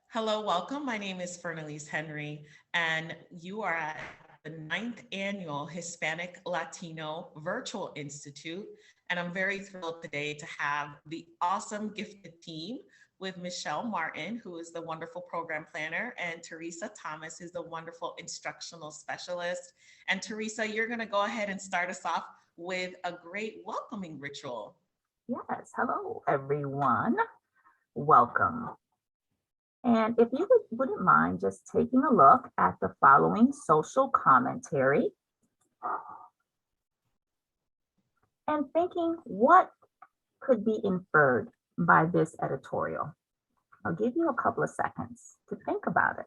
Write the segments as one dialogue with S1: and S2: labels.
S1: Hello, welcome. My name is Fernelise Henry, and you are at the ninth annual Hispanic Latino Virtual Institute. And I'm very thrilled today to have the awesome gifted team with Michelle Martin, who is the wonderful program planner, and Teresa Thomas, who's the wonderful instructional specialist. And Teresa, you're going to go ahead and start us off with a great welcoming ritual.
S2: Yes, hello everyone. Welcome. And if you wouldn't mind just taking a look at the following social commentary and thinking what could be inferred by this editorial. I'll give you a couple of seconds to think about it.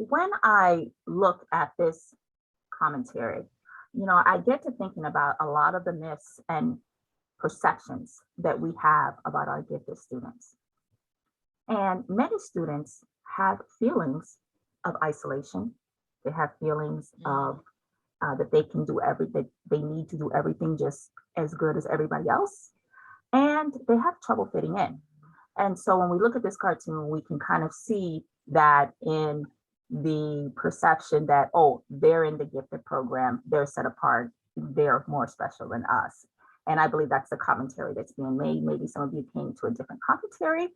S2: When I look at this commentary, I get to thinking about a lot of the myths and perceptions that we have about our gifted students. And many students have feelings of isolation. They have feelings of that they can do everything, they need to do everything just as good as everybody else. And they have trouble fitting in. And so when we look at this cartoon, we can kind of see that in the perception that, oh, they're in the gifted program, they're set apart, they're more special than us. And I believe that's the commentary that's being made. Maybe some of you came to a different commentary.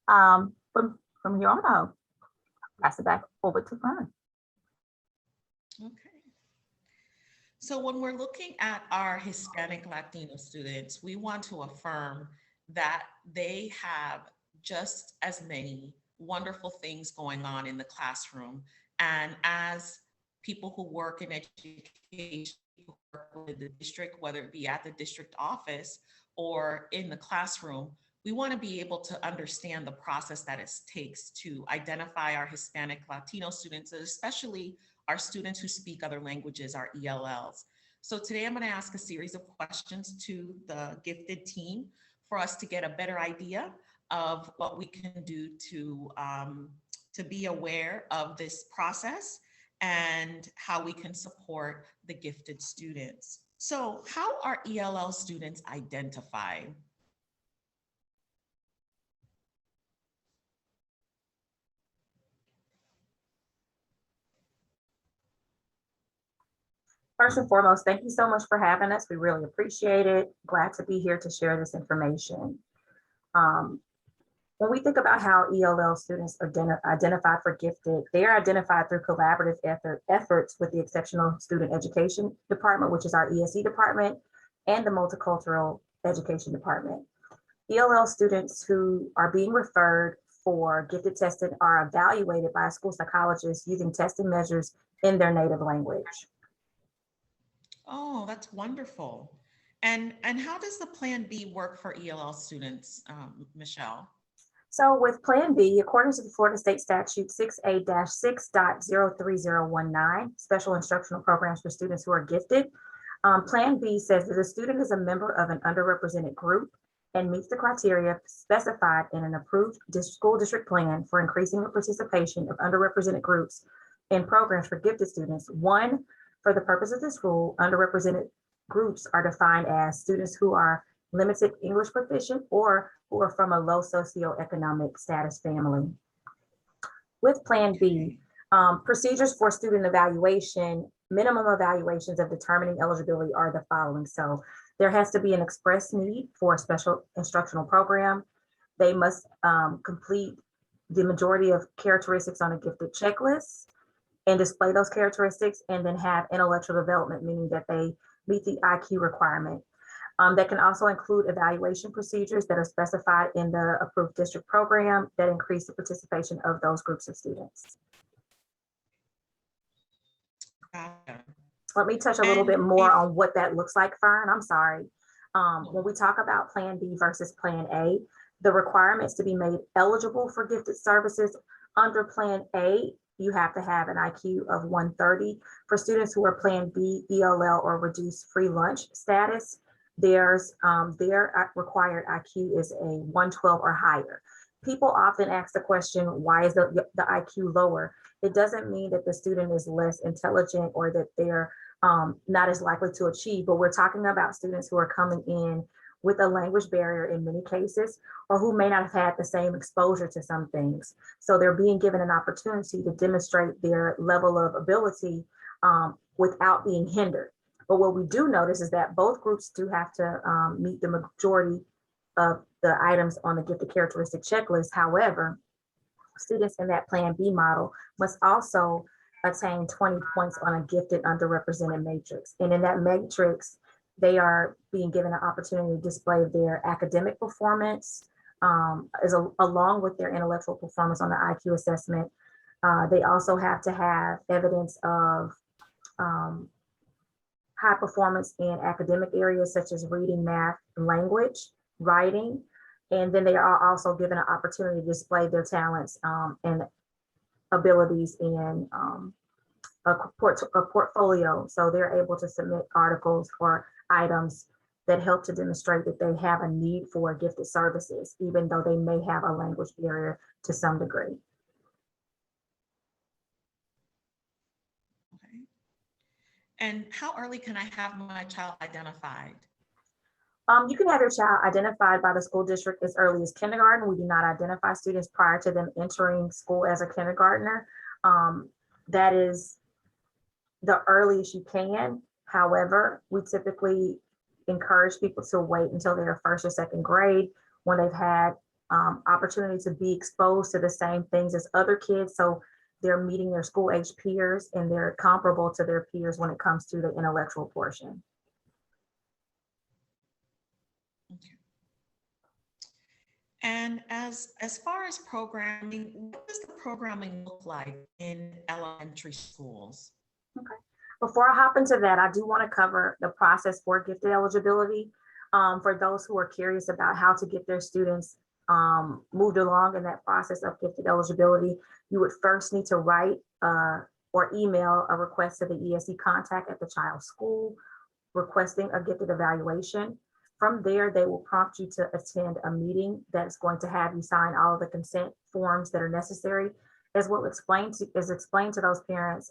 S2: But from here on, I'll pass it back over to Fern.
S1: Okay. So when we're looking at our Hispanic Latino students, we want to affirm that they have just as many wonderful things going on in the classroom. And as people who work in education, who work with the district, whether it be at the district office or in the classroom, we want to be able to understand the process that it takes to identify our Hispanic Latino students, especially our students who speak other languages, our ELLs. So today I'm going to ask a series of questions to the gifted team for us to get a better idea of what we can do to be aware of this process and how we can support the gifted students. So how are ELL students identified?
S2: First and foremost, thank you so much for having us. We really appreciate it. Glad to be here to share this information. When we think about how ELL students are identified for gifted, they are identified through collaborative efforts with the Exceptional Student Education Department, which is our ESE department, and the Multicultural Education Department. ELL students who are being referred for gifted testing are evaluated by a school psychologist using testing measures in their native language.
S1: Oh, that's wonderful. And how does the Plan B work for ELL students, Michelle?
S2: So with Plan B, according to the Florida State Statute 6A-6.03019, Special Instructional Programs for Students who are gifted, Plan B says that a student is a member of an underrepresented group and meets the criteria specified in an approved school district plan for increasing the participation of underrepresented groups in programs for gifted students. One, for the purpose of this rule, underrepresented groups are defined as students who are limited English proficient or who are from a low socioeconomic status family. With Plan B, procedures for student evaluation, minimum evaluations of determining eligibility are the following. So there has to be an express need for a special instructional program. They must complete the majority of characteristics on a gifted checklist and display those characteristics, and then have intellectual development, meaning that they meet the IQ requirement. That can also include evaluation procedures that are specified in the approved district program that increase the participation of those groups of students.
S1: Gotcha.
S2: Let me touch a little bit
S1: And
S2: more
S1: if
S2: on what that looks like, Fern. I'm sorry. When we talk about Plan B versus Plan A, the requirements to be made eligible for gifted services under Plan A you have to have an IQ of 130. For students who are Plan B, ELL, or reduced free lunch status, their required IQ is a 112 or higher. People often ask the question, why is the IQ lower? It doesn't mean that the student is less intelligent or that they're not as likely to achieve, but we're talking about students who are coming in with a language barrier in many cases, or who may not have had the same exposure to some things. So they're being given an opportunity to demonstrate their level of ability without being hindered. But what we do notice is that both groups do have to meet the majority of the items on the gifted characteristic checklist. However, students in that Plan B model must also attain 20 points on a gifted underrepresented matrix. And in that matrix, they are being given an opportunity to display their academic performance along with their intellectual performance on the IQ assessment. They also have to have evidence of high performance in academic areas such as reading, math, language, writing. And then they are also given an opportunity to display their talents and abilities in a portfolio. So they're able to submit articles or items that help to demonstrate that they have a need for gifted services, even though they may have a language barrier to some degree.
S1: Okay. And how early can I have my child identified?
S2: You can have your child identified by the school district as early as kindergarten. We do not identify students prior to them entering school as a kindergartner. That is the earliest you can. However, we typically encourage people to wait until they're first or second grade when they've had opportunity to be exposed to the same things as other kids. So they're meeting their school age peers and they're comparable to their peers when it comes to the intellectual portion.
S1: Okay. And as far as programming, what does the programming look like in elementary schools?
S2: Okay. Before I hop into that, I do want to cover the process for gifted eligibility. For those who are curious about how to get their students moved along in that process of gifted eligibility, you would first need to write or email a request to the ESE contact at the child's school requesting a gifted evaluation. From there, they will prompt you to attend a meeting that's going to have you sign all of the consent forms that are necessary, as well explain to those parents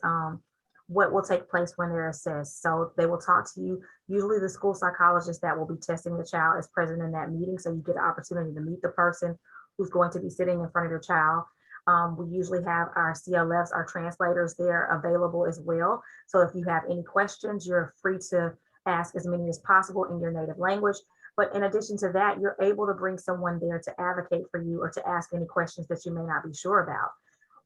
S2: what will take place when they're assessed. So they will talk to you. Usually the school psychologist that will be testing the child is present in that meeting. So you get an opportunity to meet the person who's going to be sitting in front of your child. We usually have our CLFs, our translators there available as well. So if you have any questions, you're free to ask as many as possible in your native language. But in addition to that, you're able to bring someone there to advocate for you or to ask any questions that you may not be sure about.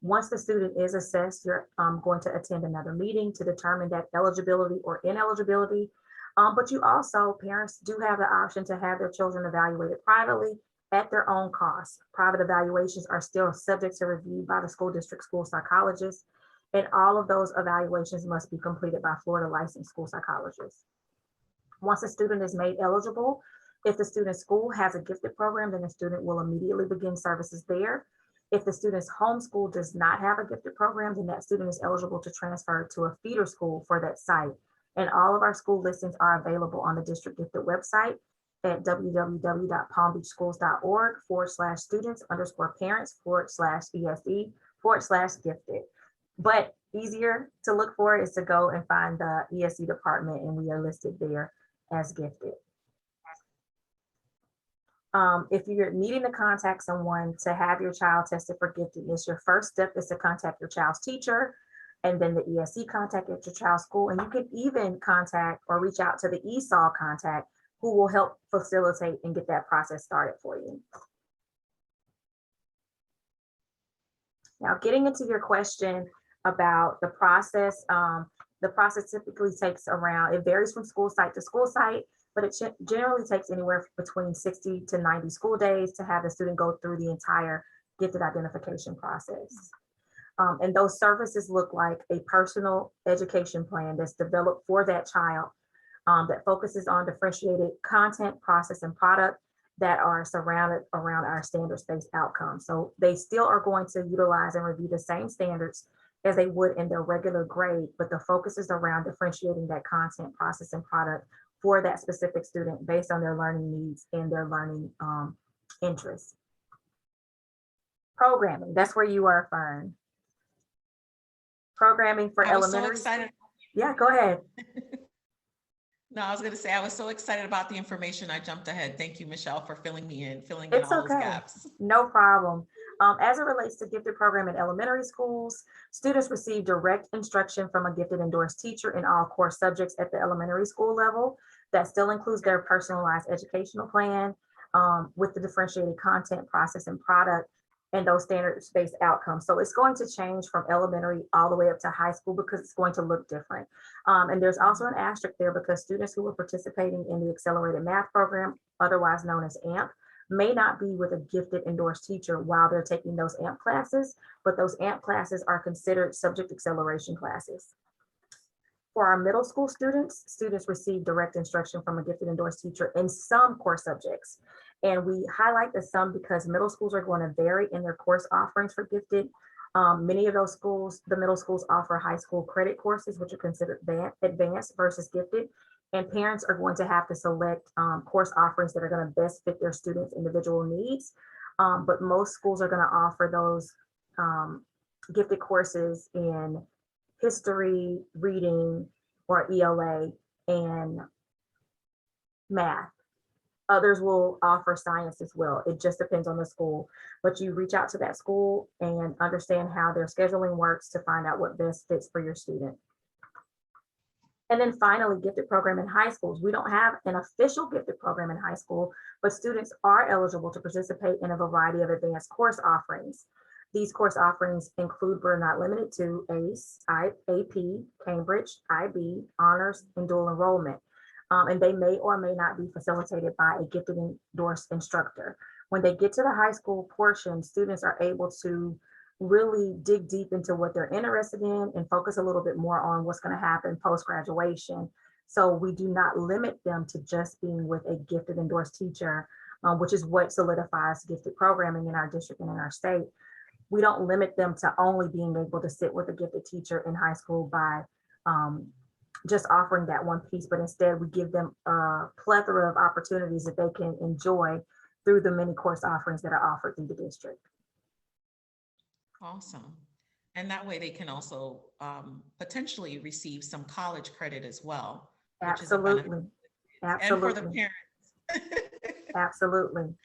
S2: Once the student is assessed, you're going to attend another meeting to determine that eligibility or ineligibility. But you also, parents do have the option to have their children evaluated privately at their own cost. Private evaluations are still subject to review by the school district school psychologist, and all of those evaluations must be completed by Florida licensed school psychologists. Once a student is made eligible, if the student's school has a gifted program, then the student will immediately begin services there. If the student's homeschool does not have a gifted program, then that student is eligible to transfer to a feeder school for that site. And all of our school listings are available on the district gifted website at www.palmbeachschools.org/students_parents/ESE/gifted. But easier to look for is to go and find the ESE department, and we are listed there as gifted. If you're needing to contact someone to have your child tested for giftedness, your first step is to contact your child's teacher, and then the ESE contact at your child's school. And you can even contact or reach out to the ESOL contact, who will help facilitate and get that process started for you. Now, getting into your question about the process typically takes around, it varies from school site to school site, but it generally takes anywhere between 60 to 90 school days to have the student go through the entire gifted identification process. And those services look like a personal education plan that's developed for that child, that focuses on differentiated content, process, and product that are surrounded around our standards-based outcomes. So they still are going to utilize and review the same standards as they would in their regular grade, but the focus is around differentiating that content, process, and product for that specific student based on their learning needs and their learning interests. Programming, that's where you are, Fern. Programming for
S1: I was so
S2: elementary.
S1: excited.
S2: Yeah, go ahead.
S1: No, I was going to say, I was so excited about the information. I jumped ahead. Thank you, Michelle, for filling in
S2: It's
S1: all those
S2: okay.
S1: gaps.
S2: No problem. As it relates to gifted program in elementary schools, students receive direct instruction from a gifted endorsed teacher in all core subjects at the elementary school level. That still includes their personalized educational plan with the differentiated content, process, and product, and those standards-based outcomes. So it's going to change from elementary all the way up to high school because it's going to look different. And there's also an asterisk there because students who are participating in the accelerated math program, otherwise known as AMP, may not be with a gifted endorsed teacher while they're taking those AMP classes, but those AMP classes are considered subject acceleration classes. For our middle school students, students receive direct instruction from a gifted endorsed teacher in some core subjects. And we highlight the some because middle schools are going to vary in their course offerings for gifted. Many of those schools, the middle schools offer high school credit courses, which are considered advanced versus gifted. And parents are going to have to select course offerings that are going to best fit their students' individual needs. But most schools are going to offer those gifted courses in history, reading, or ELA, and math. Others will offer science as well. It just depends on the school. But you reach out to that school and understand how their scheduling works to find out what best fits for your student. And then finally, gifted program in high schools. We don't have an official gifted program in high school, but students are eligible to participate in a variety of advanced course offerings. These course offerings include, but are not limited to, ACE, AP, Cambridge, IB, honors, and dual enrollment. And they may or may not be facilitated by a gifted endorsed instructor. When they get to the high school portion, students are able to really dig deep into what they're interested in and focus a little bit more on what's going to happen post-graduation. So we do not limit them to just being with a gifted endorsed teacher, which is what solidifies gifted programming in our district and in our state. We don't limit them to only being able to sit with a gifted teacher in high school by just offering that one piece, but instead we give them a plethora of opportunities that they can enjoy through the many course offerings that are offered through the district.
S1: Awesome. And that way they can also potentially receive some college credit as well.
S2: Absolutely. Absolutely.
S1: And for the parents.
S2: Absolutely.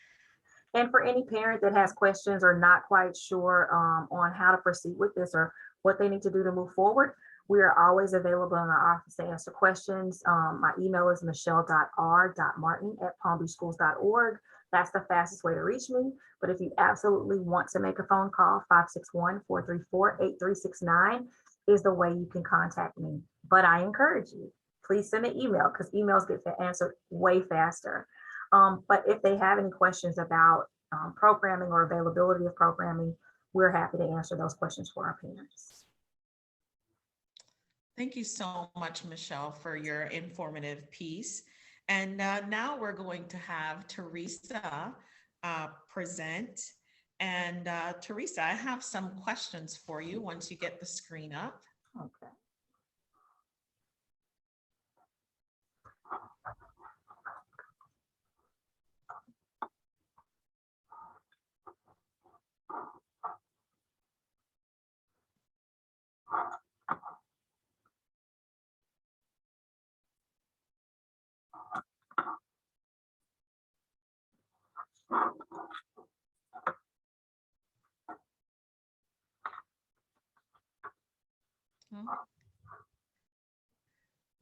S2: And for any parent that has questions or not quite sure on how to proceed with this or what they need to do to move forward, we are always available in our office to answer questions. My email is michelle.r.martin@palmbeachschools.org. That's the fastest way to reach me. But if you absolutely want to make a phone call, 561-434-8369 is the way you can contact me. But I encourage you, please send an email because emails get answered way faster. But if they have any questions about programming or availability of programming, we're happy to answer those questions for our parents.
S1: Thank you so much, Michelle, for your informative piece. And now we're going to have Teresa present. And Teresa, I have some questions for you once you get the screen up.
S2: Okay.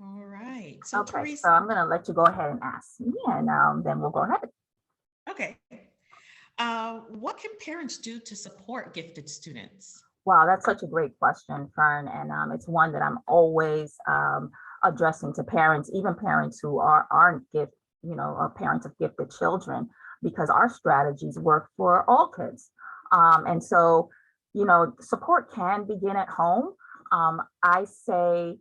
S1: All right. So
S2: Okay,
S1: Teresa,
S2: so I'm going to let you go ahead and ask me, and then we'll go ahead.
S1: okay. What can parents do to support gifted students?
S2: Wow, that's such a great question, Fern, and it's one that I'm always addressing to parents, even parents who aren't parents of gifted children, because our strategies work for all kids. And so, support can begin at home. I say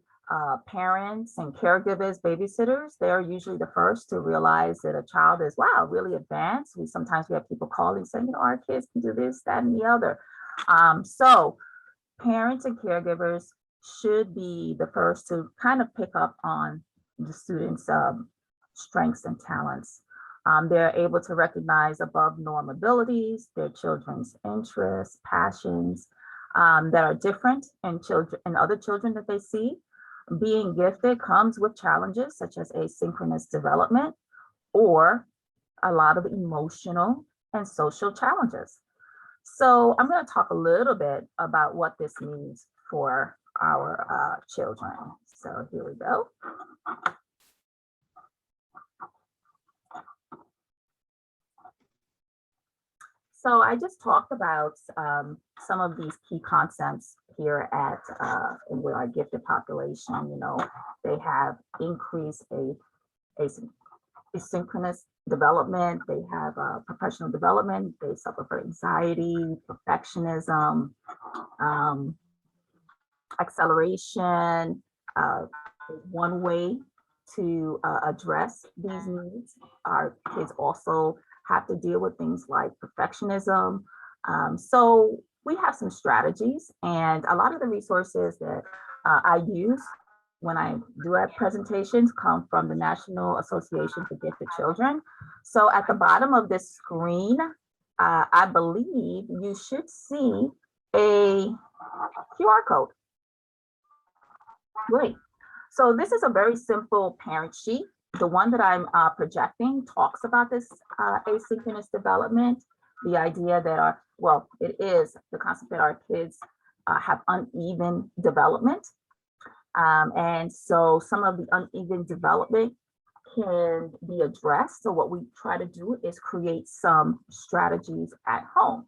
S2: parents and caregivers, babysitters, they're usually the first to realize that a child is, wow, really advanced. Sometimes we have people calling saying, our kids can do this, that, and the other. So parents and caregivers should be the first to kind of pick up on the students' strengths and talents. They're able to recognize above norm abilities, their children's interests, passions that are different in children and other children that they see. Being gifted comes with challenges such as asynchronous development or a lot of emotional and social challenges. So I'm going to talk a little bit about what this means for our children. So here we go. So I just talked about some of these key concepts here at with our gifted population. You know, they have increased asynchronous development. They have professional development. They suffer from anxiety, perfectionism, acceleration. One way to address these needs. Our kids also have to deal with things like perfectionism. So we have some strategies, and a lot of the resources that I use when I do our presentations come from the National Association for Gifted Children. So at the bottom of this screen, I believe you should see a QR code. Great. So this is a very simple parent sheet. The one that I'm projecting talks about this asynchronous development, the idea that it is the concept that our kids have uneven development. And so some of the uneven development can be addressed. So what we try to do is create some strategies at home.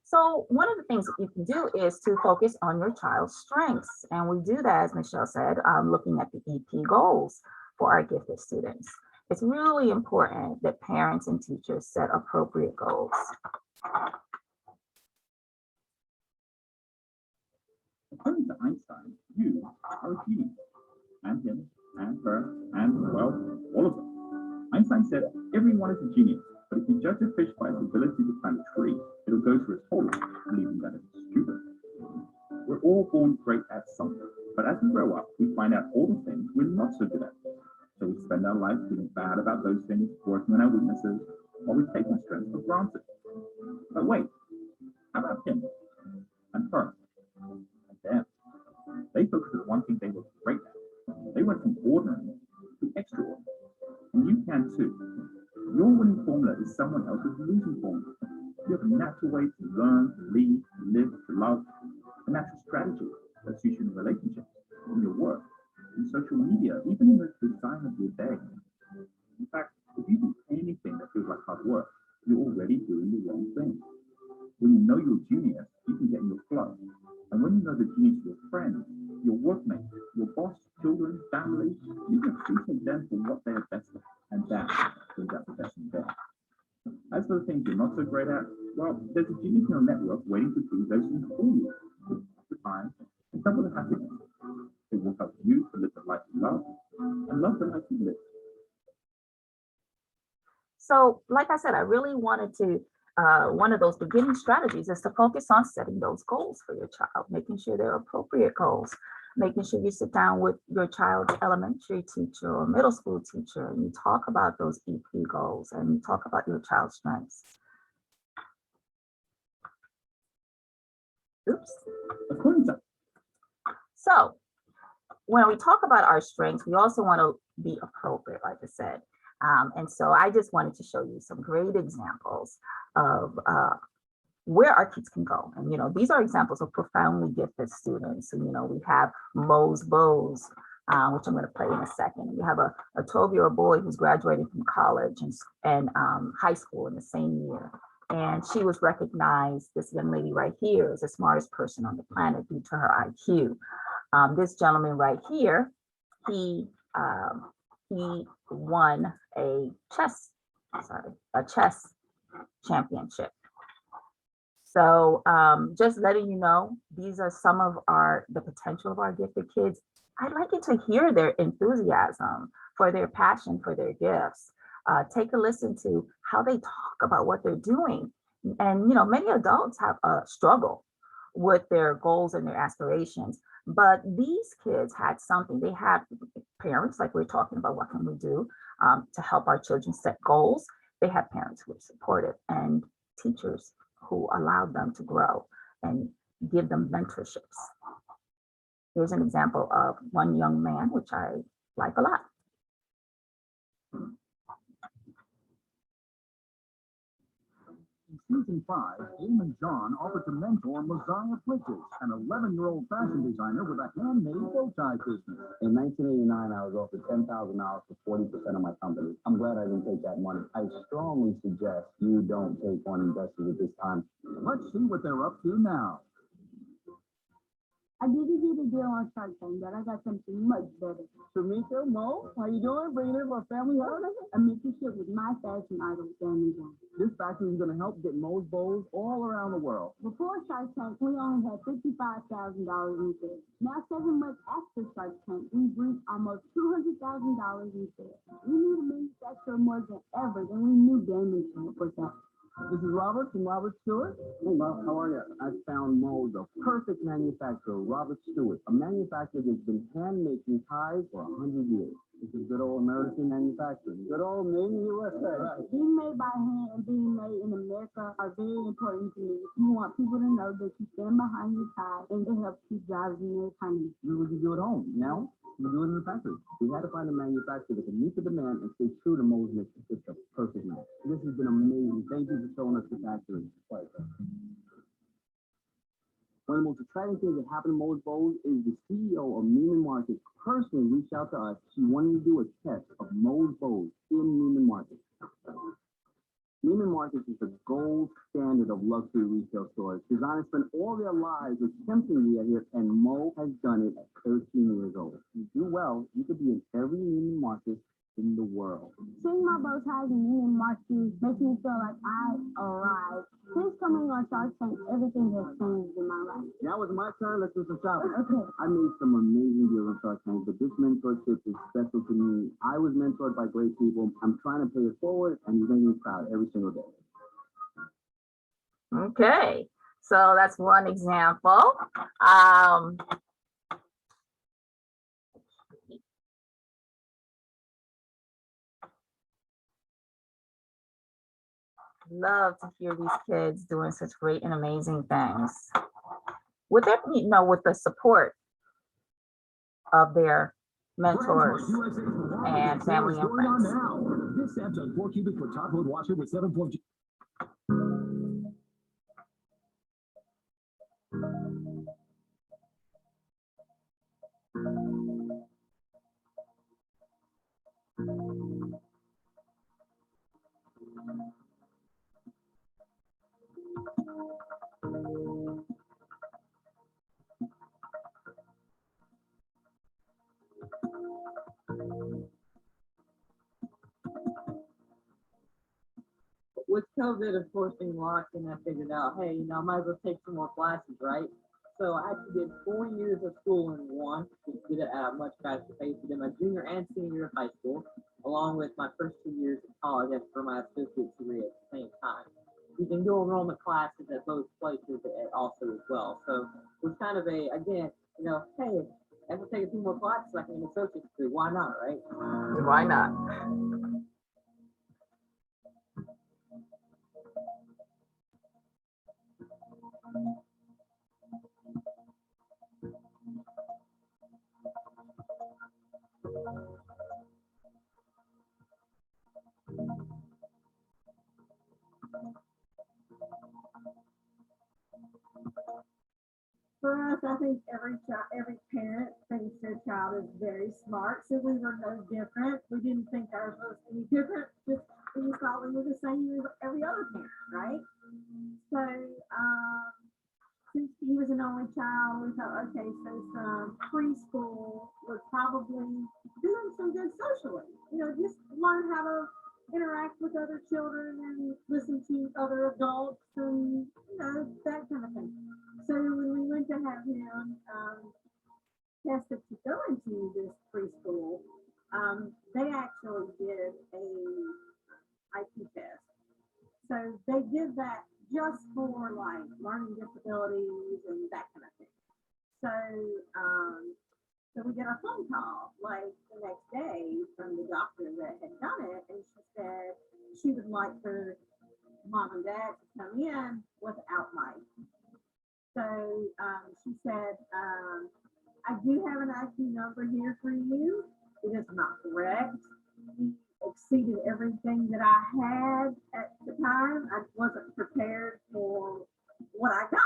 S2: So one of the things that you can do is to focus on your child's strengths. And we do that, as Michelle said, looking at the EP goals for our gifted students. It's really important that parents and teachers set appropriate goals.
S3: According to Einstein, you are a genius, and him, and her, and well, all of them. Einstein said everyone is a genius, but if you judge a fish by its ability to climb a tree, it'll go through its whole life believing that it's stupid. We're all born great at something, but as we grow up, we find out all the things we're not so good at. So we spend our life feeling bad about those things, working on our weaknesses, while we take our strengths for granted. But wait, how about him, and her, and them? They focused on one thing they were great at. They went from ordinary to extraordinary. And you can too. Your winning formula is someone else's losing formula. You have a natural way to learn, to lead, to live, to love, a natural strategy that suits you in relationships, in your work, in social media, even in the design of your day. In fact, if you do anything that feels like hard work, you're already doing the wrong thing. When you know you're a genius, you can get in your flow. And when you know the genius of your friends, your workmates, your boss, children, family, you can appreciate them for what they are best at. And that brings out the best in them. As for the things you're not so great at, well, there's a genius in your network waiting to do those things for you. With the time and double the happiness. It will help you to live the life you love and love the life you live.
S2: So, like I said, I really wanted to, one of those beginning strategies is to focus on setting those goals for your child, making sure they're appropriate goals, making sure you sit down with your child's elementary teacher or middle school teacher and you talk about those EP goals and you talk about your child's strengths. Oops.
S3: According to
S2: So when we talk about our strengths, we also want to be appropriate, like I said. And so I just wanted to show you some great examples of where our kids can go. And, you know, these are examples of profoundly gifted students. So, you know, we have Mose Bose, which I'm going to play in a second. We have a 12-year-old boy who's graduating from college and high school in the same year. And she was recognized, this young lady right here, as the smartest person on the planet due to her IQ. This gentleman right here, he won a chess championship. So just letting you know, these are some of the potential of our gifted kids. I'd like you to hear their enthusiasm for their passion for their gifts. Take a listen to how they talk about what they're doing. And, you know, many adults have a struggle with their goals and their aspirations. But these kids had something. They had parents, like we're talking about, what can we do to help our children set goals? They had parents who were supportive and teachers who allowed them to grow and give them mentorships. Here's an example of one young man, which I like a lot.
S3: In season 5, Damon John offered to mentor Mosiah Bridges, an 11-year-old fashion designer with a handmade bow tie business. In 1989, I was offered $10,000 for 40% of my company. I'm glad I didn't take that money. I strongly suggest you don't take on investors at this time. Let's see what they're up to now.
S4: I didn't get a deal on Shark Tank, but I got something much better.
S3: Shamika, Mo, how you doing? Bringing in for a family holiday?
S4: A mentorship with my fashion idol, Damon John.
S3: This factory is going to help get Mo's bows all around the world.
S4: Before Shark Tank, we only had $55,000 in sales. Now, 7 months after Shark Tank, we've reached almost $200,000 in sales. We need a manufacturer more than ever, and we knew Damon John was that.
S3: This is Robert from Robert Stewart. Hey, Bob, how are you? I found Mo, the perfect manufacturer, Robert Stewart, a manufacturer that's been hand-making ties for 100 years. This is good old American manufacturing. Good old made in the USA. Right.
S4: Being made by hand and being made in America are very important to me. You want people to know that you stand behind your tie and it helps keep jobs in the economy.
S3: This is what you do at home. Now, we do it in the factory. We had to find a manufacturer that can meet the demand and stay true to Mo's mission. It's a perfect match. This has been amazing. Thank you for showing us the factory. One of the most exciting things that happened to Mo's Bows is the CEO of Neiman Marcus personally reached out to us. She wanted to do a test of Mo's Bows in Neiman Marcus. Neiman Marcus is the gold standard of luxury retail stores. Designers spend all their lives attempting to get here, and Mo has done it at 13 years old. You do well, you could be in every Neiman Marcus in the world.
S4: Seeing my bow ties and Neiman Marcus makes me feel like I arrived. Since coming on Shark Tank, everything has changed in my life.
S3: Now it's my turn. Let's do some shopping.
S4: Okay.
S3: I made some amazing deals on Shark Tank, but this mentorship is special to me. I was mentored by great people. I'm trying to pay it forward, and you're making me proud every single day.
S2: Okay, so that's one example. Love to hear these kids doing such great and amazing things. With that, with the support of their mentors and family and friends.
S3: This Samsung 4 cubic foot top load washer with 7.2.
S5: With COVID, of course, being locked in, I figured out, hey, I might as well take some more classes, right? So I actually did 4 years of school in one, just did it at a much faster pace. I did my junior and senior year of high school, along with my first 2 years of college for my associate's degree at the same time. You can do enrollment classes at both places also as well. So it was kind of hey, if I take a few more classes, I can get an associate's degree. Why not, right?
S2: Why not?
S4: For us, I think every parent thinks their child is very smart, so we were no different. We didn't think ours was any different. Just we thought we were the same as every other parent, right? So since he was an only child, we thought, okay, so some preschool would probably do him some good socially. Just learn how to interact with other children and listen to other adults and that kind of thing. So when we went to have him tested to go into this preschool, they actually did a IQ test. So they did that just for like learning disabilities and that kind of thing. So, so we get a phone call like the next day from the doctor that had done it, and she said she would like for mom and dad to come in without Mike. So she said, I do have an IQ number here for you. It is not correct. He exceeded everything that I had at the time. I wasn't prepared for what I got.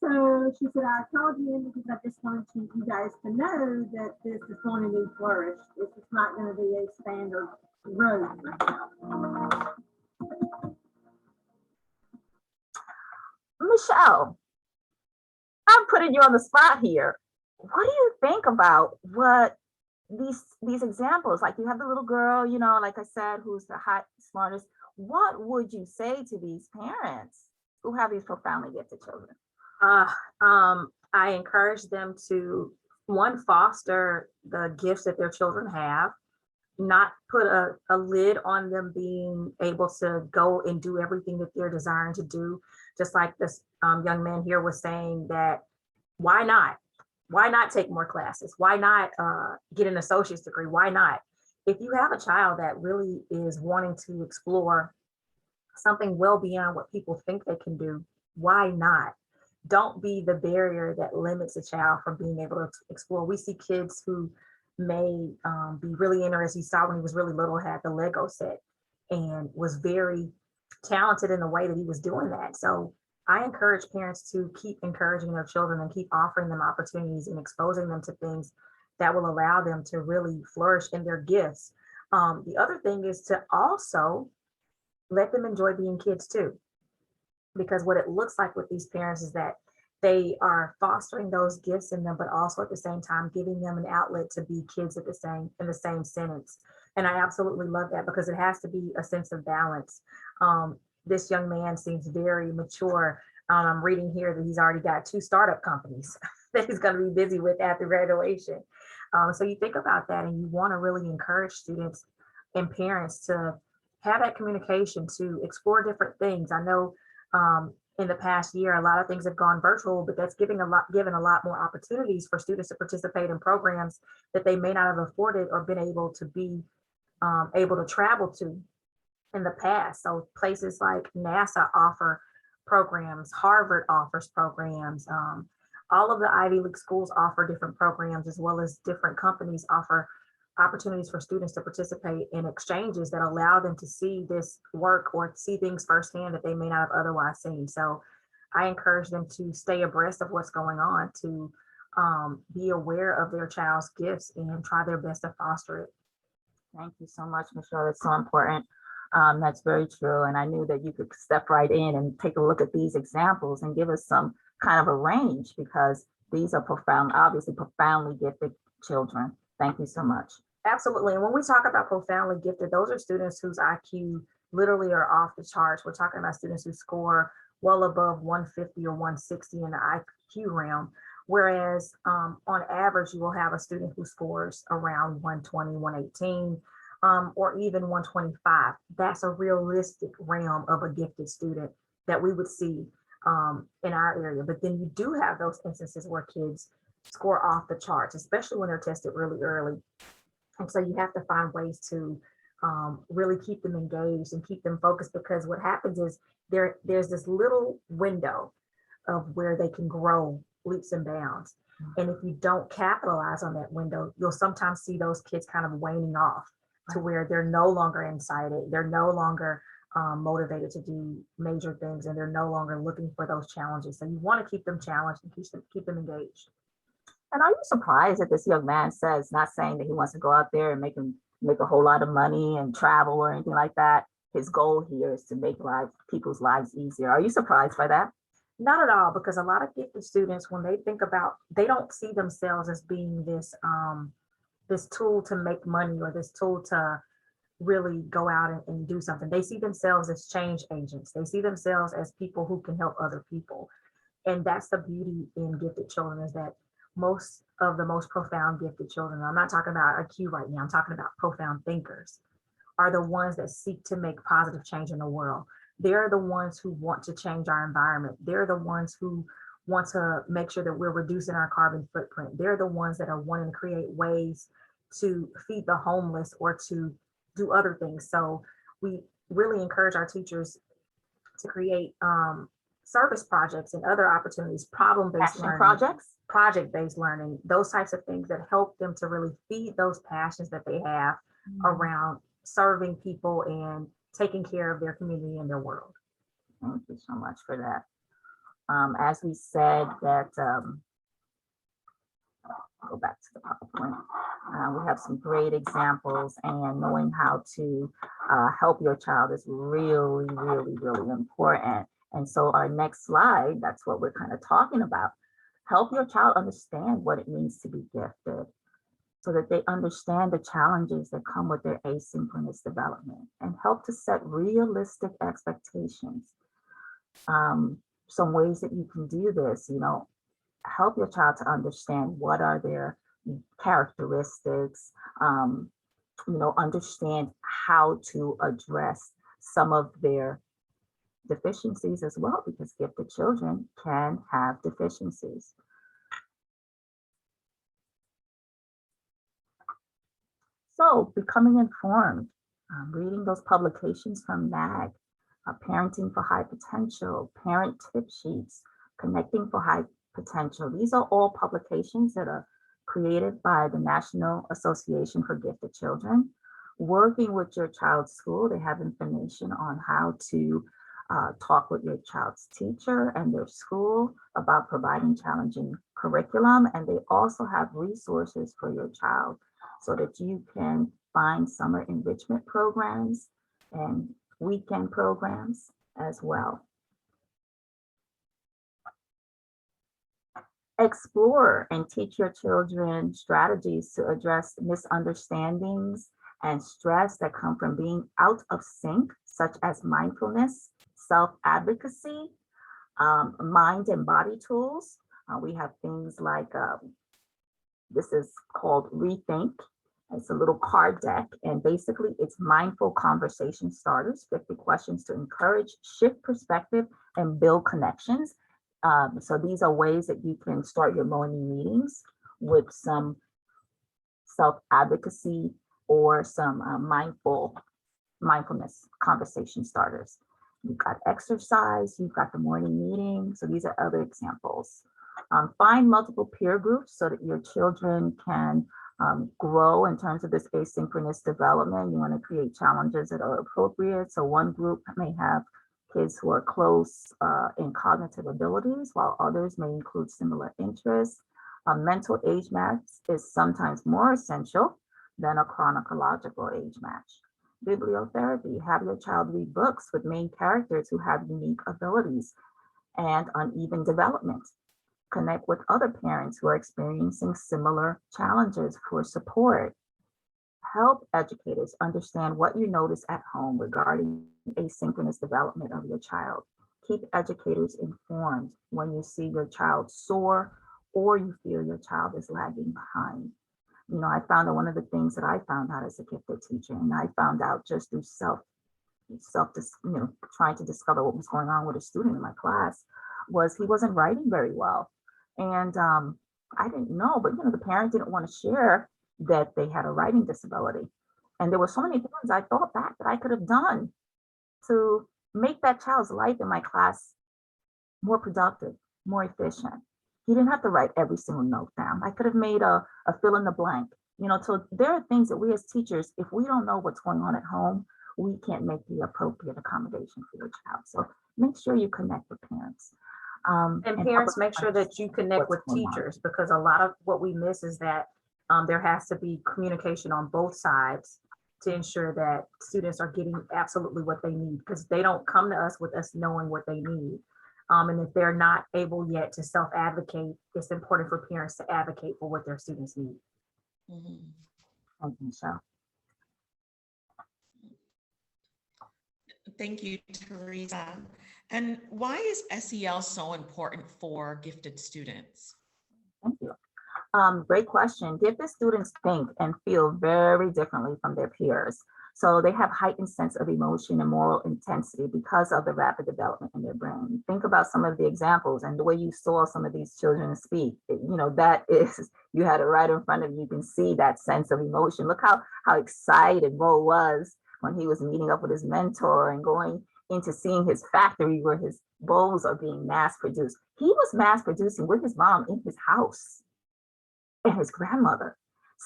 S4: So she said, I called you in because I just wanted you guys to know that this is going to need flourish. This is not going to be a standard road.
S2: Michelle, I'm putting you on the spot here. What do you think about what these examples? Like you have the little girl, you know, like I said, who's the hot, smartest. What would you say to these parents who have these profoundly gifted children? I encourage them to, one, foster the gifts that their children have, not put a lid on them being able to go and do everything that they're desiring to do. Just like this young man here was saying, that why not? Why not take more classes? Why not get an associate's degree? Why not? If you have a child that really is wanting to explore something well beyond what people think they can do, why not? Don't be the barrier that limits a child from being able to explore. We see kids who may be really interested. You saw when he was really little, had the Lego set and was very talented in the way that he was doing that. So I encourage parents to keep encouraging their children and keep offering them opportunities and exposing them to things that will allow them to really flourish in their gifts. The other thing is to also let them enjoy being kids too, because what it looks like with these parents is that they are fostering those gifts in them, but also at the same time giving them an outlet to be kids at in the same sentence. And I absolutely love that, because it has to be a sense of balance. This young man seems very mature. I'm reading here that he's already got 2 startup companies that he's going to be busy with after graduation. So you think about that, and you want to really encourage students and parents to have that communication, to explore different things. I know in the past year, a lot of things have gone virtual, but that's given a lot more opportunities for students to participate in programs that they may not have afforded or been able to be able to travel to in the past. So places like NASA offer programs, Harvard offers programs, all of the Ivy League schools offer different programs, as well as different companies offer opportunities for students to participate in exchanges that allow them to see this work or see things firsthand that they may not have otherwise seen. So I encourage them to stay abreast of what's going on, to be aware of their child's gifts and try their best to foster it. Thank you so much, Michelle. That's so important. That's very true. And I knew that you could step right in and take a look at these examples and give us some kind of a range, because these are obviously profoundly gifted children. Thank you so much. Absolutely. And when we talk about profoundly gifted, those are students whose IQ literally are off the charts. We're talking about students who score well above 150 or 160 in the IQ realm. Whereas on average, you will have a student who scores around 120, 118, or even 125. That's a realistic realm of a gifted student that we would see in our area. But then you do have those instances where kids score off the charts, especially when they're tested really early. And so you have to find ways to really keep them engaged and keep them focused, because what happens is there's this little window of where they can grow leaps and bounds. And if you don't capitalize on that window, you'll sometimes see those kids kind of waning off to where they're no longer incited, they're no longer motivated to do major things, and they're no longer looking for those challenges. So you want to keep them challenged and keep them engaged. And are you surprised that this young man says, not saying that he wants to go out there and make a whole lot of money and travel or anything like that? His goal here is to make people's lives easier. Are you surprised by that? Not at all, because a lot of gifted students, when they think about, they don't see themselves as being this this tool to make money, or this tool to really go out and do something. They see themselves as change agents. They see themselves as people who can help other people. And that's the beauty in gifted children, is that most of the most profound gifted children, I'm not talking about IQ right now, I'm talking about profound thinkers, are the ones that seek to make positive change in the world. They're the ones who want to change our environment. They're the ones who want to make sure that we're reducing our carbon footprint. They're the ones that are wanting to create ways to feed the homeless or to do other things. So we really encourage our teachers to create service projects and other opportunities, problem-based learning, project-based learning, those types of things that help them to really feed those passions that they have around serving people and taking care of their community and their world.
S6: Thank you so much for that. As we said that, go back to the PowerPoint. We have some great examples, and knowing how to help your child is really, really, really important. And so our next slide, that's what we're kind of talking about. Help your child understand what it means to be gifted so that they understand the challenges that come with their asynchronous development, and help to set realistic expectations. Some ways that you can do this, help your child to understand what are their characteristics, understand how to address some of their deficiencies as well, because gifted children can have deficiencies. So becoming informed, reading those publications from NAG, Parenting for High Potential, Parent Tip Sheets, Connecting for High Potential. These are all publications that are created by the National Association for Gifted Children. Working with your child's school, they have information on how to talk with your child's teacher and their school about providing challenging curriculum. And they also have resources for your child so that you can find summer enrichment programs and weekend programs as well. Explore and teach your children strategies to address misunderstandings and stress that come from being out of sync, such as mindfulness, self-advocacy, mind and body tools. We have things like, this is called Rethink. It's a little card deck, and basically it's mindful conversation starters, 50 questions to encourage, shift perspective, and build connections. So these are ways that you can start your morning meetings with some self-advocacy or some mindfulness conversation starters. You've got exercise, you've got the morning meeting. So these are other examples. Find multiple peer groups so that your children can grow in terms of this asynchronous development. You want to create challenges that are appropriate. So one group may have kids who are close in cognitive abilities, while others may include similar interests. A mental age match is sometimes more essential than a chronological age match. Bibliotherapy, have your child read books with main characters who have unique abilities and uneven development. Connect with other parents who are experiencing similar challenges for support. Help educators understand what you notice at home regarding asynchronous development of your child. Keep educators informed when you see your child soar or you feel your child is lagging behind. I found that one of the things that I found out as a gifted teacher, and I found out just through trying to discover what was going on with a student in my class, was he wasn't writing very well. And I didn't know, but the parent didn't want to share that they had a writing disability. And there were so many things I thought back that I could have done to make that child's life in my class more productive, more efficient. He didn't have to write every single note down. I could have made a fill in the blank. So there are things that we as teachers, if we don't know what's going on at home, we can't make the appropriate accommodation for your child. So make sure you connect with parents.
S2: And parents, make sure that you connect with teachers, because a lot of what we miss is that there has to be communication on both sides to ensure that students are getting absolutely what they need, because they don't come to us with us knowing what they need. And if they're not able yet to self-advocate, it's important for parents to advocate for what their students need.
S1: Mhm.
S6: Thank you, Michelle.
S1: Thank you, Teresa. And why is SEL so important for gifted students?
S6: Thank you. Great question. Gifted students think and feel very differently from their peers. So they have heightened sense of emotion and moral intensity because of the rapid development in their brain. Think about some of the examples and the way you saw some of these children speak. That is, you had it right in front of you. You can see that sense of emotion. Look how excited Bo was when he was meeting up with his mentor and going into seeing his factory where his bowls are being mass produced. He was mass producing with his mom in his house and his grandmother.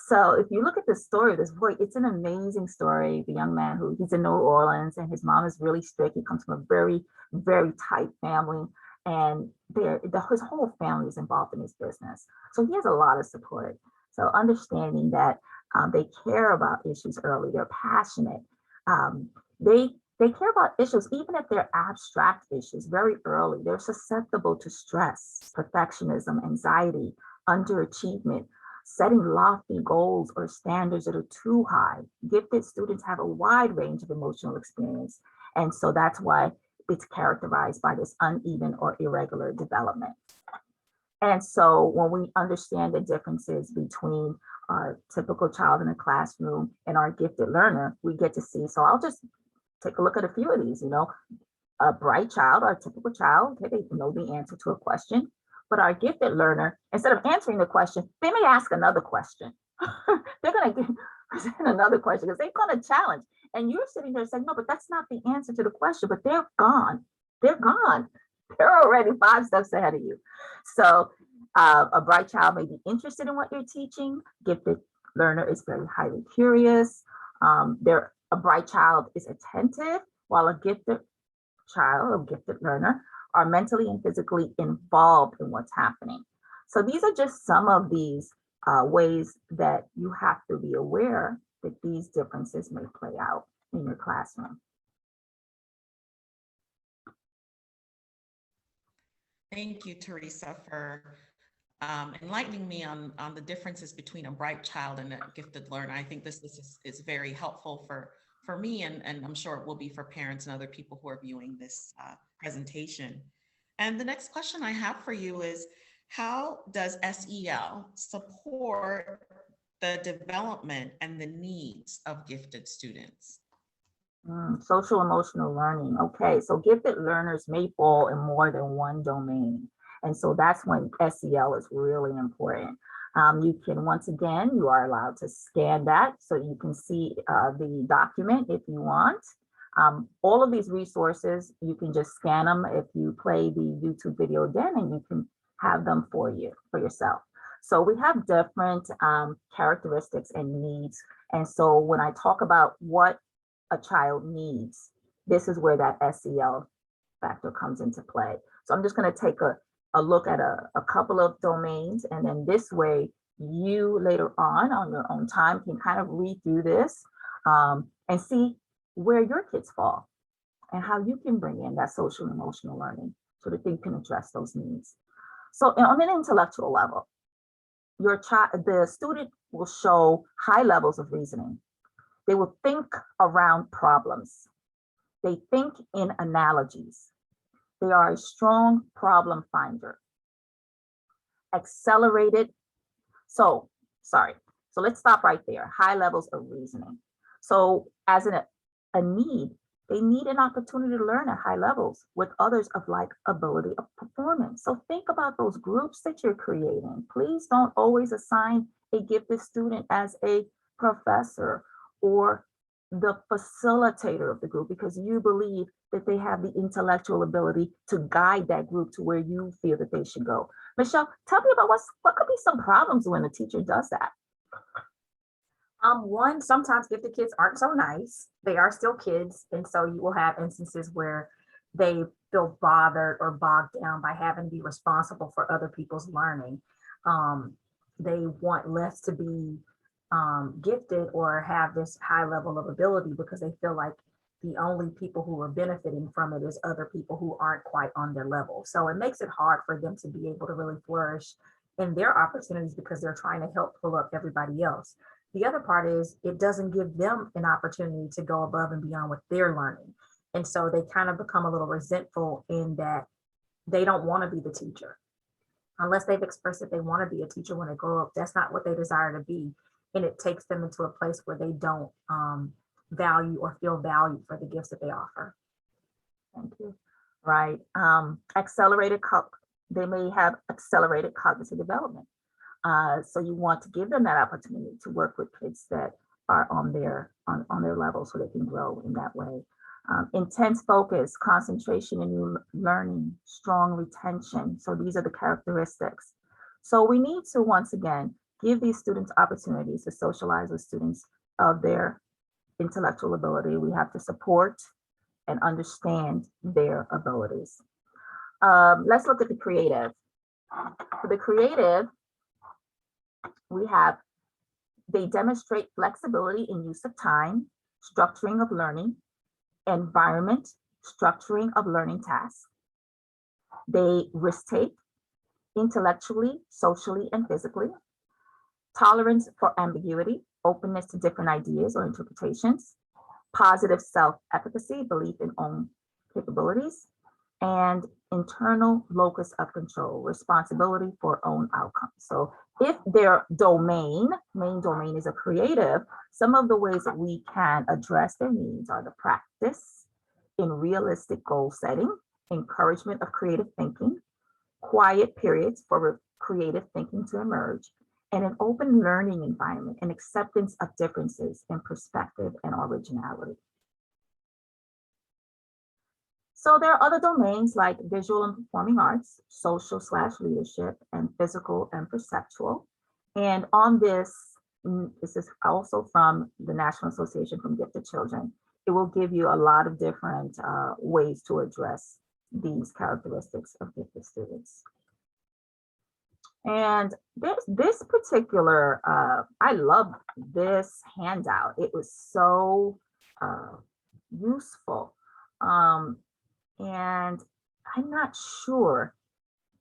S6: So if you look at the story of this boy, it's an amazing story. The young man he's in New Orleans and his mom is really strict. He comes from a very, very tight family, and his whole family is involved in his business. So he has a lot of support. So understanding that they care about issues early, they're passionate. They care about issues, even if they're abstract issues, very early. They're susceptible to stress, perfectionism, anxiety, underachievement, setting lofty goals or standards that are too high. Gifted students have a wide range of emotional experience. And so that's why it's characterized by this uneven or irregular development. And so when we understand the differences between our typical child in a classroom and our gifted learner, we get to see. So I'll just take a look at a few of these. A bright child, our typical child, okay, they know the answer to a question. But our gifted learner, instead of answering the question, they may ask another question. They're going to present another question because they're going to challenge. And you're sitting there saying, no, but that's not the answer to the question, but they're gone. They're gone. They're already 5 steps ahead of you. So a bright child may be interested in what you're teaching. Gifted learner is very highly curious. A bright child is attentive, while a gifted child, a gifted learner, are mentally and physically involved in what's happening. So these are just some of these ways that you have to be aware that these differences may play out in your classroom.
S1: Thank you, Teresa, for enlightening me on the differences between a bright child and a gifted learner. I think this is very helpful for me, and I'm sure it will be for parents and other people who are viewing this presentation. And the next question I have for you is, how does SEL support the development and the needs of gifted students?
S6: Social emotional learning. Okay, so gifted learners may fall in more than one domain. And so that's when SEL is really important. You can, once again, you are allowed to scan that so you can see the document if you want. All of these resources, you can just scan them if you play the YouTube video again, and you can have them for yourself. So we have different characteristics and needs. And so when I talk about what a child needs, this is where that SEL factor comes into play. So I'm just going to take a look at a couple of domains, and then this way you later on your own time can kind of read through this and see where your kids fall and how you can bring in that social and emotional learning so that they can address those needs. So on an intellectual level, the student will show high levels of reasoning. They will think around problems. They think in analogies. They are a strong problem finder. Accelerated. So let's stop right there. High levels of reasoning. So as a need, they need an opportunity to learn at high levels with others of like ability of performance. So think about those groups that you're creating. Please don't always assign a gifted student as a professor or the facilitator of the group because you believe that they have the intellectual ability to guide that group to where you feel that they should go. Michelle, tell me about what could be some problems when a teacher does that?
S2: One, sometimes gifted kids aren't so nice. They are still kids. And so you will have instances where they feel bothered or bogged down by having to be responsible for other people's learning. They want less to be gifted or have this high level of ability because they feel like the only people who are benefiting from it is other people who aren't quite on their level. So it makes it hard for them to be able to really flourish in their opportunities because they're trying to help pull up everybody else. The other part is it doesn't give them an opportunity to go above and beyond what they're learning. And so they kind of become a little resentful in that they don't want to be the teacher. unless they've expressed that they want to be a teacher when they grow up, that's not what they desire to be. And it takes them into a place where they don't value or feel valued for the gifts that they offer.
S6: Thank you. Right. They may have accelerated cognitive development. So you want to give them that opportunity to work with kids that are on their level so they can grow in that way. Intense focus, concentration in learning, strong retention. So these are the characteristics. So we need to, once again, give these students opportunities to socialize with students of their intellectual ability. We have to support and understand their abilities. Let's look at the creative. For the creative, they demonstrate flexibility in use of time, structuring of learning, environment, structuring of learning tasks. They risk take intellectually, socially, and physically. Tolerance for ambiguity, openness to different ideas or interpretations. Positive self-efficacy, belief in own capabilities. And internal locus of control, responsibility for own outcomes. So if their main domain is a creative, some of the ways that we can address their needs are the practice in realistic goal setting, encouragement of creative thinking, quiet periods for creative thinking to emerge, and an open learning environment and acceptance of differences in perspective and originality. So there are other domains like visual and performing arts, social/leadership, and physical and perceptual. And on this is also from the National Association for Gifted Children. It will give you a lot of different ways to address these characteristics of gifted students. And this particular, I love this handout. It was so useful. And I'm not sure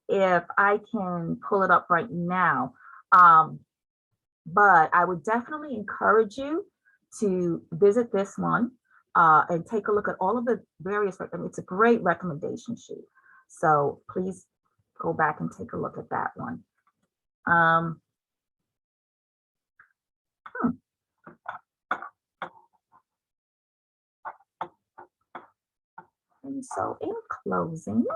S6: if I can pull it up right now, but I would definitely encourage you to visit this one and take a look at all of the various, it's a great recommendation sheet. So please go back and take a look at that one. And so in closing,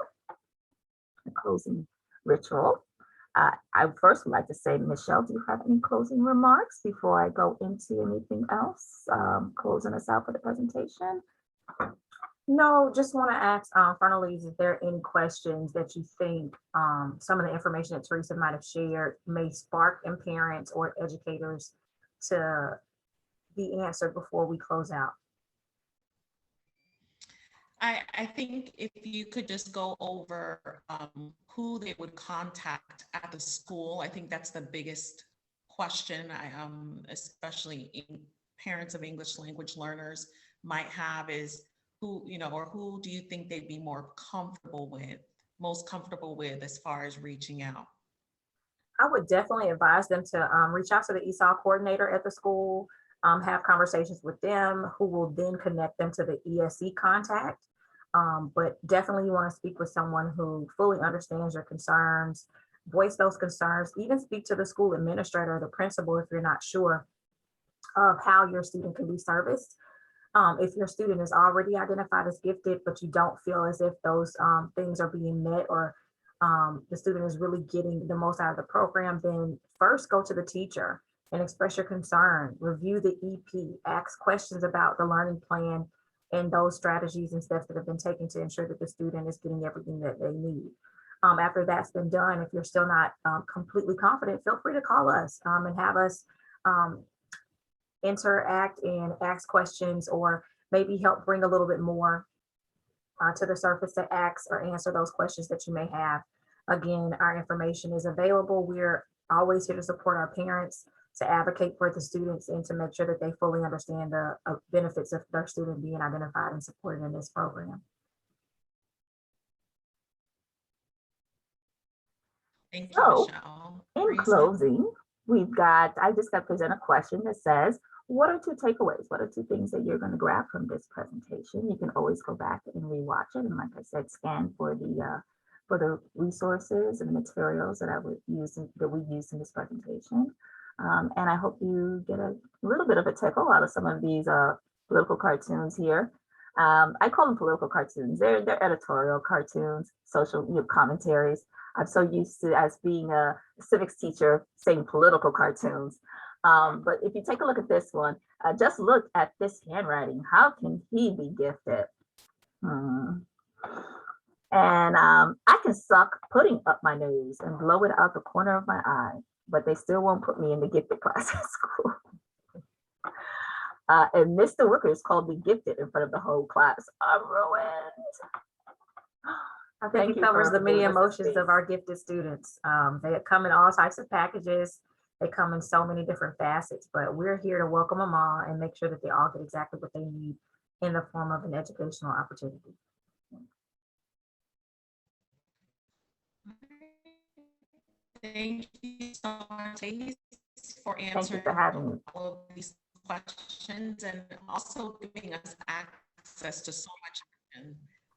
S6: the closing ritual, I first would like to say, Michelle, do you have any closing remarks before I go into anything else? Closing us out for the presentation?
S2: No, just want to ask Fernalise, is there any questions that you think some of the information that Teresa might have shared may spark in parents or educators to be answered before we close out?
S1: I think if you could just go over who they would contact at the school, I think that's the biggest question especially in parents of English language learners might have is who, or who do you think they'd be most comfortable with as far as reaching out?
S2: I would definitely advise them to reach out to the ESOL coordinator at the school, have conversations with them, who will then connect them to the ESE contact. But definitely you want to speak with someone who fully understands your concerns, voice those concerns, even speak to the school administrator or the principal if you're not sure of how your student can be serviced. If your student is already identified as gifted, but you don't feel as if those things are being met or the student is really getting the most out of the program, then first go to the teacher and express your concern, review the EP, ask questions about the learning plan and those strategies and steps that have been taken to ensure that the student is getting everything that they need. After that's been done, if you're still not completely confident, feel free to call us and have us interact and ask questions, or maybe help bring a little bit more to the surface to ask or answer those questions that you may have. Again, our information is available. We're always here to support our parents, to advocate for the students, and to make sure that they fully understand the benefits of their student being identified and supported in this program.
S1: Thank you,
S6: So,
S1: Michelle.
S6: in
S1: Teresa?
S6: closing, I just got to present a question that says, what are 2 takeaways? What are 2 things that you're going to grab from this presentation? You can always go back and rewatch it. And like I said, scan for for the resources and the materials that we use in this presentation. And I hope you get a little bit of a tickle out of some of these political cartoons here. I call them political cartoons. They're editorial cartoons, social commentaries. I'm so used to, as being a civics teacher, saying political cartoons. But if you take a look at this one, just look at this handwriting. How can he be gifted? And I can suck pudding up my nose and blow it out the corner of my eye, but they still won't put me in the gifted class at school. And Mr. Wickers called me gifted in front of the whole class. I'm ruined.
S2: I think
S6: Thank
S2: it
S6: you
S2: covers
S6: for
S2: the many
S6: giving us the
S2: emotions
S6: space.
S2: of our gifted students. They come in all types of packages. They come in so many different facets, but we're here to welcome them all and make sure that they all get exactly what they need in the form of an educational opportunity.
S1: Thank you so much, ladies, for
S6: Thank you
S1: answering
S6: for having me.
S1: all of these questions and also giving us access to so much.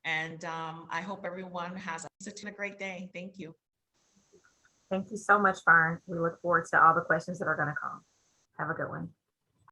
S1: And I hope everyone has a great day. Thank you.
S2: Thank you so much, Fern. We look forward to all the questions that are going to come. Have a good one.